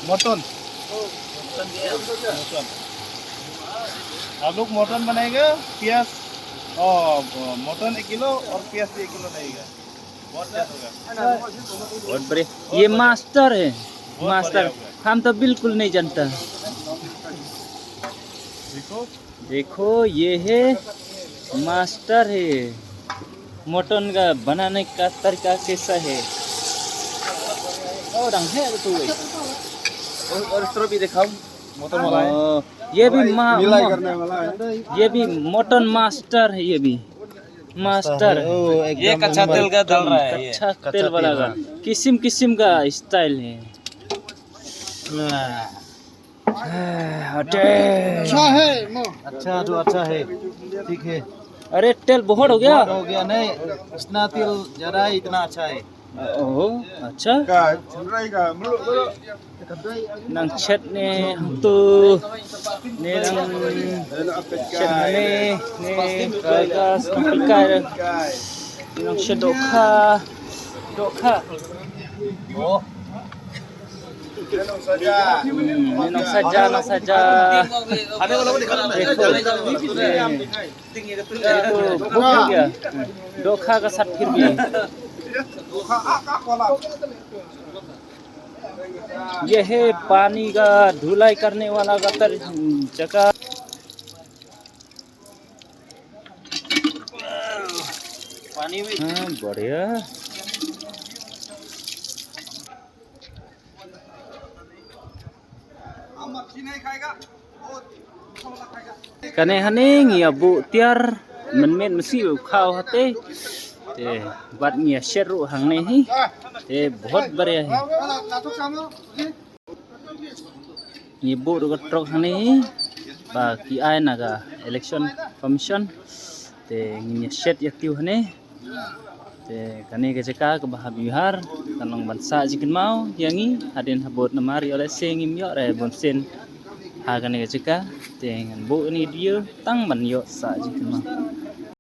Mutton. आलू mutton बनाएगा, प्याज मटन 1 किलो और प्याज 1 किलो लगेगा। बहुत टेस्ट होगा। बहुत बढ़िया। ये मास्टर है, बहुत मास्टर। बढ़िया होगा। हम तो बिल्कुल नहीं जानता। देखो देखो ये है मास्टर है। मटन का बनाने का तरीका कैसा है। और रंग है तो और इस तरह भी दिखाओ। मटन वाला है। ये भी मिलाई करने वाला है। ये भी मटन मास्टर है। ये भी मास्टर ये कच्चा तेल का डाल रहा है। ये कच्चा तेल वाला का किस्म किस्म का स्टाइल है। अच्छा है अच्छा तो अच्छा है, ठीक है। अरे तेल बहुत हो गया। हो गया नहीं, इतना तेल ज्यादा है, इतना अच्छा है। ओहो अच्छा nang chat ne tu ne nang chat ne kagas pikai nang chat dokha Oh, nang saja ada kalau dikhana देखो तो भूख हो गया दोखा का साथ फिर भी ये है पानी का धुलाई करने वाला का जगह। पानी भी हाँ बढ़िया। नहीं खाएगा। कने हनेंग या bu tiar men mesti खाओ हते ते बाद में शेरू हंगने ही ते बहुत बढ़िया है। ये bu रो ट्रक हंगने ही बाकी आए नागा इलेक्शन कमीशन ते नी शेट यतिव हने ते कने के जका के bah bihar kanong bansa jikin mau yangi hadin habot namari oleh sengim yo re bonsen ha kane ke jaka te ngan bu ni dia tang ban yo sa jikin mau